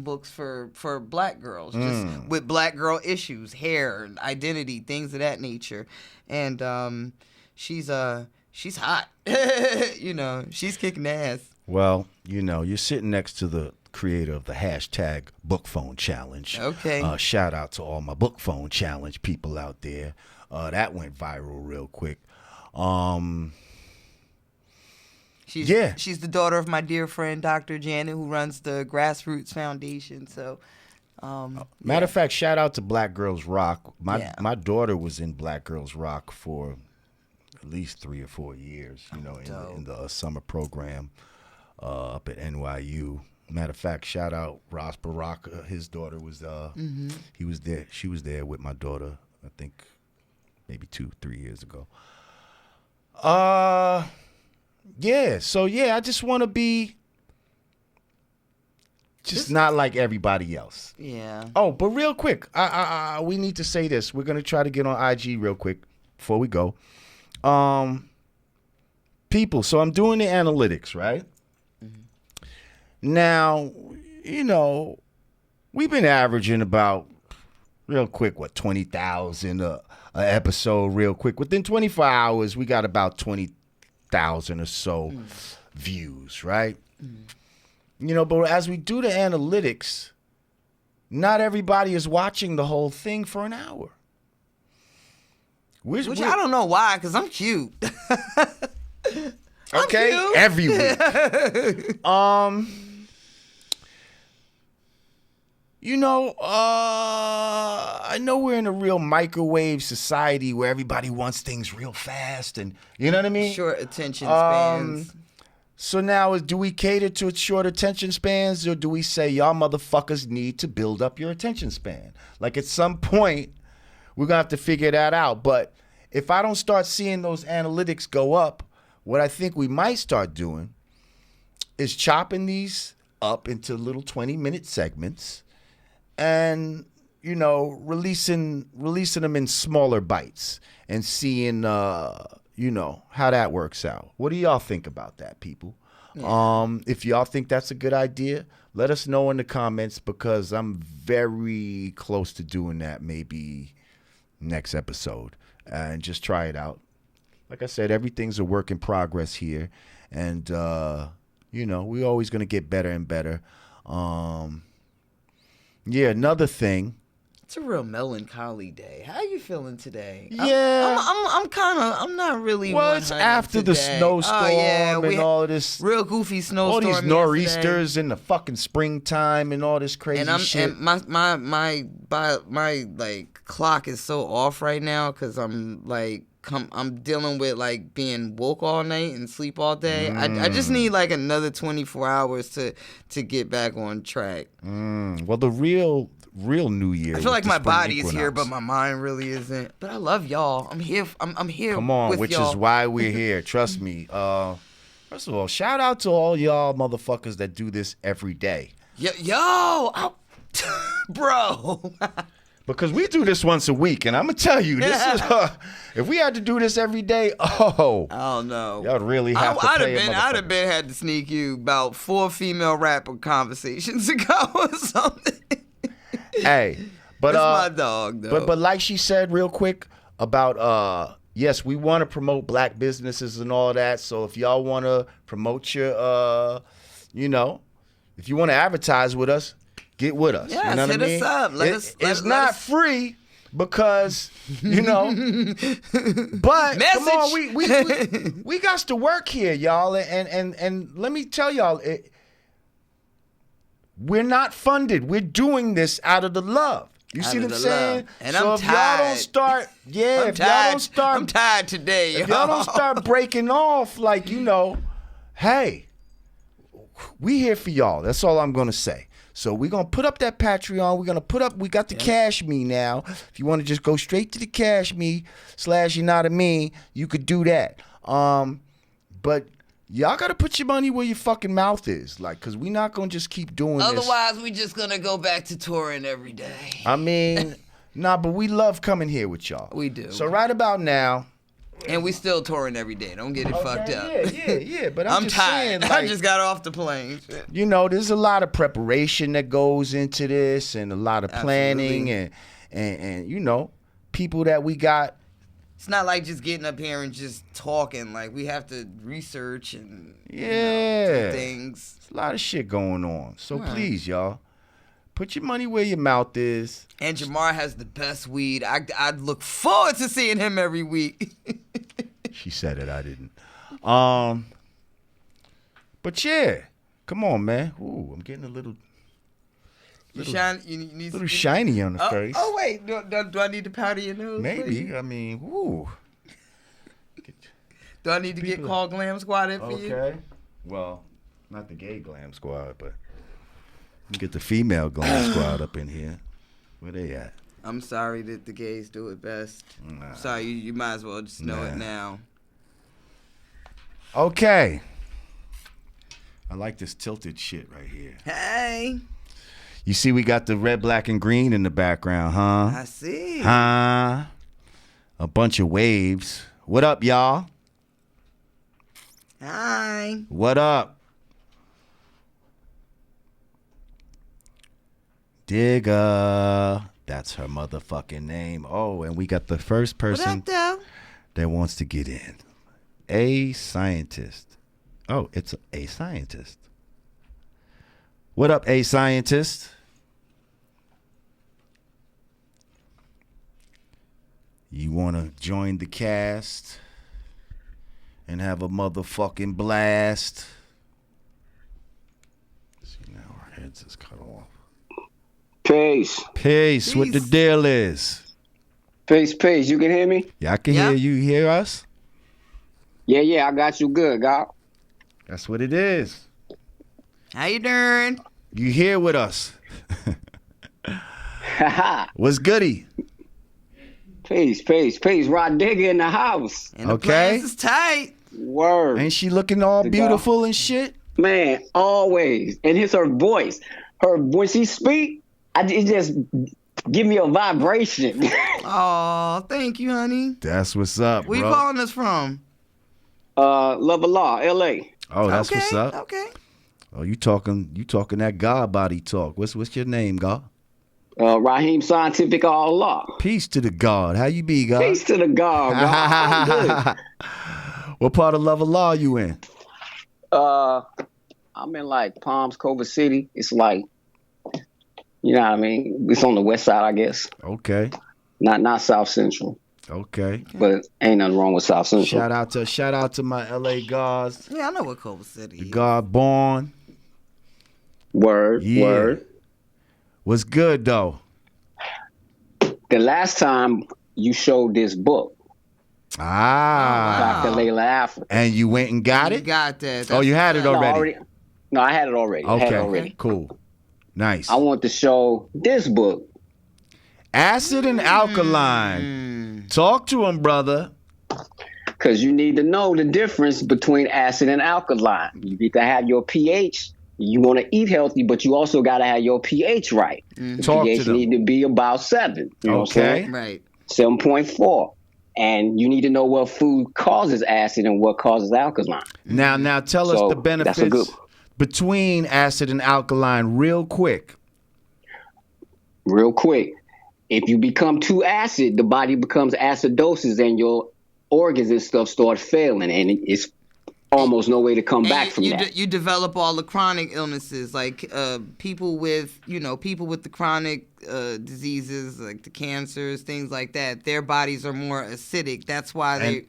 books for Black girls, just with Black girl issues, hair, identity, things of that nature. And she's hot. She's kicking ass. Well, you're sitting next to the creator of the hashtag Book Phone Challenge. Okay. Shout out to all my Book Phone Challenge people out there. That went viral real quick. She's the daughter of my dear friend Dr. Janet, who runs the Grassroots Foundation. So, matter of fact, shout out to Black Girls Rock. My daughter was in Black Girls Rock for at least 3 or 4 years. In the summer program up at NYU. Matter of fact, shout out Ross Barack. His daughter was he was there. She was there with my daughter. I think maybe 2-3 years ago. Yeah. So I just want to be just not like everybody else. Yeah. Oh, but real quick, we need to say this. We're gonna try to get on IG real quick before we go. People. So I'm doing the analytics, right? Now, we've been averaging about, real quick, 20,000 a episode real quick. Within 24 hours, we got about 20,000 or so views, right? But as we do the analytics, not everybody is watching the whole thing for an hour. Which I don't know why, because I'm cute. Okay, cute. Every week. I know we're in a real microwave society where everybody wants things real fast, and you know what I mean? Short attention spans. So now, do we cater to short attention spans, or do we say y'all motherfuckers need to build up your attention span? Like at some point, we're gonna have to figure that out. But if I don't start seeing those analytics go up, what I think we might start doing is chopping these up into little 20-minute segments. And releasing them in smaller bites and seeing how that works out. What do y'all think about that, people? Yeah. If y'all think that's a good idea, let us know in the comments, because I'm very close to doing that maybe next episode, and just try it out. Like I said, everything's a work in progress here, and we're always gonna get better and better. Yeah, another thing. It's a real melancholy day. How you feeling today? Yeah, I'm not really. Well, it's after today. The snowstorm and all this real goofy snowstorm. All these nor'easters in the fucking springtime and all this crazy shit. And my clock is so off right now because I'm dealing with being woke all night and sleep all day. I just need another 24 hours to get back on track. Well, the real New Year. I feel like my body is here, but my mind really isn't. But I love y'all. I'm here. I'm here. Come on, which is why we're here. Trust me. First of all, shout out to all y'all motherfuckers that do this every day. Bro. Because we do this once a week, and I'm gonna tell you, this is if we had to do this every day, oh no, y'all really have to pay a motherfucker. I'd have been had to sneak you about 4 female rapper conversations ago or something. Hey, but it's my dog though. But like she said, real quick about yes, we want to promote Black businesses and all that. So if y'all want to promote your, if you want to advertise with us, get with us. Yes, you know what hit I mean? us up. It's not free because, you know, but come on, we got to work here, y'all. And let me tell y'all, we're not funded. We're doing this out of the love. You see what I'm saying? And so I'm if tired. y'all don't start, I'm tired today. If y'all don't start breaking off, like, you know, hey, we here for y'all. That's all I'm gonna say. So we're gonna put up that Patreon. We got the Cash Me now. If you want to just go straight to the Cash Me /Yanadameen, you could do that. But y'all gotta put your money where your fucking mouth is, like, cause we not gonna just keep doing this. Otherwise, we just gonna go back to touring every day. I mean, nah, but we love coming here with y'all. We do. So right about now, and we still touring every day. Don't get it fucked up. Yeah. But I'm just tired. saying, like, I just got off the plane. You know, there's a lot of preparation that goes into this, and a lot of planning, and you know, people that we got. It's not like just getting up here and just talking. Like, we have to research and do things. There's a lot of shit going on. So please, y'all, put your money where your mouth is. And Jamar has the best weed. I look forward to seeing him every week. She said it. I didn't. But yeah, come on, man. Ooh, I'm getting a little shiny on the face. Oh wait, do I need to powder your nose? Maybe. I mean, ooh. Do I need to get Call Glam Squad in for you? Okay. Well, not the gay Glam Squad, but you get the female Glam Squad up in here. Where they at? I'm sorry that the gays do it best. Nah. Sorry, you might as well just know it now. Okay. I like this tilted shit right here. Hey. You see we got the red, black, and green in the background, huh? I see. Huh? A bunch of waves. What up, y'all? Hi. What up? Digga. That's her motherfucking name. Oh, and we got the first person that wants to get in. A scientist. Oh, it's a scientist. What up, A scientist? You want to join the cast and have a motherfucking blast? See, now our heads is cut off. Peace. What the deal is? Peace. You can hear me? Yeah, I can hear you. You hear us? Yeah, I got you good, God. That's what it is. How you doing? You here with us? What's goody? Peace. Rah Digga in the house. And the place is tight. Word. Ain't she looking all beautiful and shit? Man, always. And it's her voice. When she speak, it just give me a vibration. Oh, thank you, honey. That's what's up, Where bro. you calling us from? Love of Law, L.A. Oh, that's what's up. Okay. Oh, you talking that God body talk. What's your name, God? Raheem Scientific Allah. Peace to the God. How you be, God? Peace to the God. I'm good. What part of Love of Law you in? I'm in like Palms, Culver City. It's like, you know what I mean? It's on the west side, I guess. Okay. Not South Central. Okay. But ain't nothing wrong with South Central. Shout out to my LA gods. Yeah, I know what Culver City is. God born. Word. What's good though? The last time you showed this book. Dr. Layla Africa. And you went and got it? You got that. Oh, you had it already? No, I had it already. Okay, cool. Nice. I want to show this book. Acid and alkaline. Talk to him, brother. Because you need to know the difference between acid and alkaline. You need to have your pH. You want to eat healthy, but you also got to have your pH right. The Talk pH to them. need to be about 7. You know what I'm saying? Right. 7.4. And you need to know what food causes acid and what causes alkaline. Now tell us the benefits between acid and alkaline real quick. If you become too acid, the body becomes acidosis and your organs and stuff start failing. And it's almost no way to come back from that. You develop all the chronic illnesses, like people with the chronic diseases, like the cancers, things like that. Their bodies are more acidic. That's why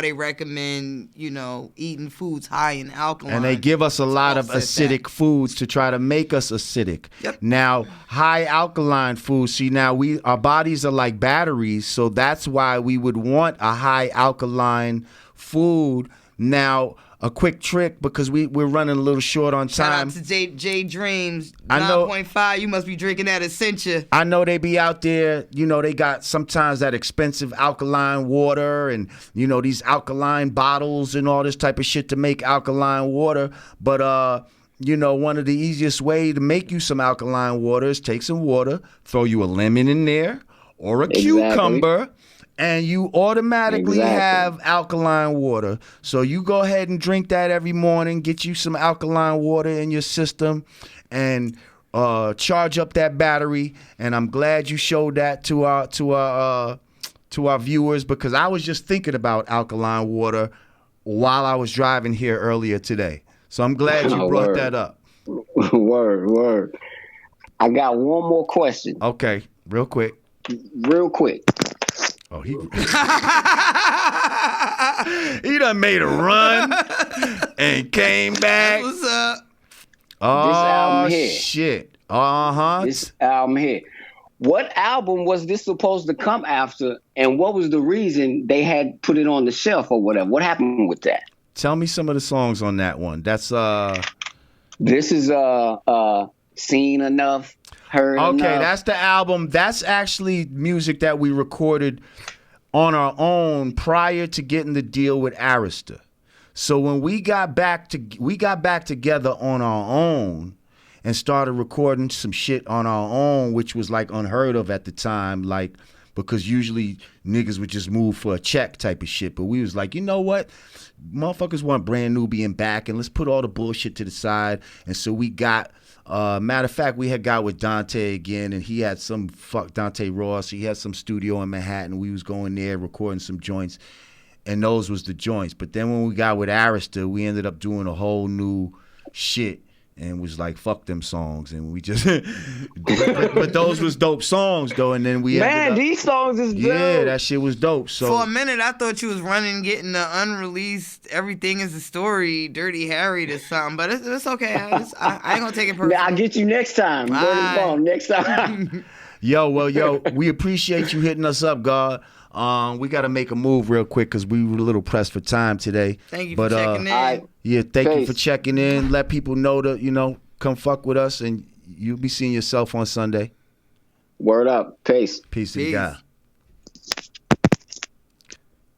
they recommend eating foods high in alkaline. And they give us a lot of acidic foods to try to make us acidic. Yep. Now, high alkaline foods. See, now our bodies are like batteries, so that's why we would want a high alkaline food. Now, a quick trick, because we're running a little short on time. Shout out to J Dreams, I know 9.5. You must be drinking that Essentia. I know they be out there, they got sometimes that expensive alkaline water and, these alkaline bottles and all this type of shit to make alkaline water. But, one of the easiest way to make you some alkaline water is take some water, throw you a lemon in there or a cucumber, and you automatically have alkaline water. So you go ahead and drink that every morning, get you some alkaline water in your system, and charge up that battery. And I'm glad you showed that to our viewers, because I was just thinking about alkaline water while I was driving here earlier today. So I'm glad you brought that up. Word. I got one more question. Okay, real quick. Oh, he done made a run and came back. What's up? Oh, this album here. Shit. This album here. What album was this supposed to come after, and what was the reason they had put it on the shelf or whatever? What happened with that? Tell me some of the songs on that one. That's This is Seen Enough. Okay, that's the album. That's actually music that we recorded on our own prior to getting the deal with Arista. So when we got back together on our own and started recording some shit on our own, which was like unheard of at the time, like, because usually niggas would just move for a check type of shit. But we was like, you know what? Motherfuckers want Brand Nubian back, and let's put all the bullshit to the side. And so we got matter of fact, we had got with Dante again, and he had some Dante Ross. He had some studio in Manhattan. We was going there recording some joints, and those was the joints. But then when we got with Arista, we ended up doing a whole new shit, and was like, fuck them songs, and we just but those was dope songs though. And then we ended up, these songs is dope. Yeah, that shit was dope. So for a minute I thought you was getting the unreleased Everything Is a Story Dirty Harry or something, but it's okay. I ain't gonna take it personally. I'll get you next time. Next time. Yo, we appreciate you hitting us up, God. We got to make a move real quick because we were a little pressed for time today. Thank you for checking in. Yeah, thank you for checking in. Let people know to, come fuck with us, and you'll be seeing yourself on Sunday. Word up. Peace. Peace to God.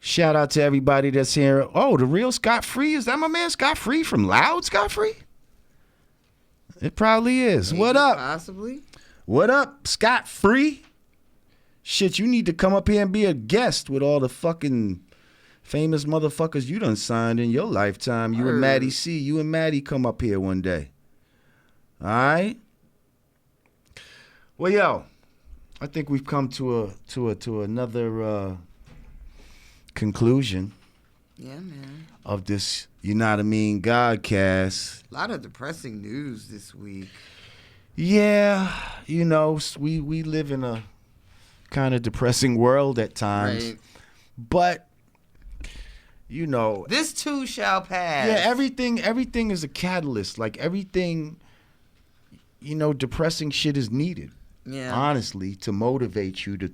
Shout out to everybody that's here. Oh, the real Scott Free. Is that my man Scott Free from Loud Scott Free? It probably is. Maybe, what up? Possibly. What up, Scott Free? Shit, you need to come up here and be a guest with all the fucking famous motherfuckers you done signed in your lifetime. You and Maddie C. You and Maddie come up here one day. All right? Well, yo, I think we've come to another conclusion. Yeah, man. Of this Yanadameen Godcast. A lot of depressing news this week. Yeah, we live in a kind of depressing world at times, right. But this too shall pass. Yeah, everything is a catalyst. Like everything, depressing shit is needed. Yeah, honestly, to motivate you to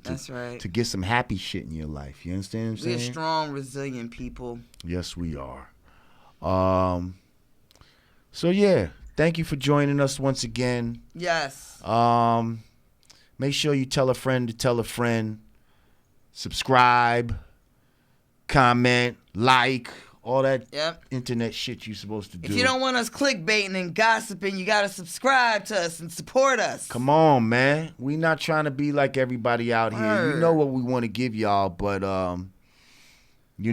that's right. to get some happy shit in your life. You understand what I'm saying? We're strong, resilient people. Yes, we are. So yeah, thank you for joining us once again. Yes. Make sure you tell a friend to tell a friend. Subscribe, comment, like, all that internet shit you're supposed to do. If you don't want us clickbaiting and gossiping, you got to subscribe to us and support us. Come on, man. We not trying to be like everybody out here. You know what we want to give y'all, but, you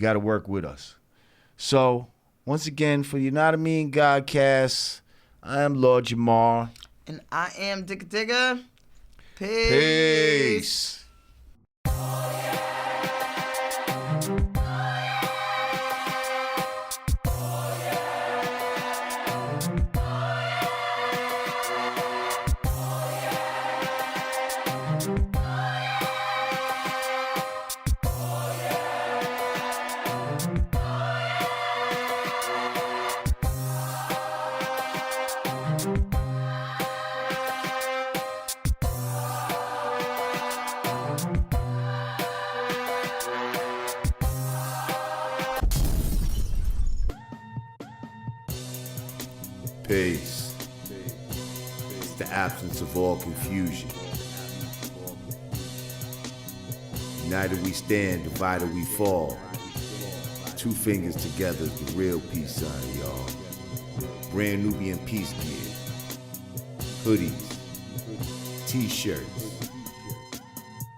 got to work with us. So, once again, for the Yanadameen Godcast, I am Lord Jamar. And I am Digga Digga. Peace. Peace. It's the absence of all confusion. United we stand, divided we fall. 2 fingers together is the real peace sign, y'all. Brand Nubian peace gear. Hoodies. T-shirts.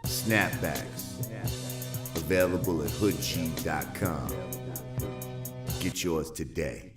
Snapbacks. Available at hoodg.com. Get yours today.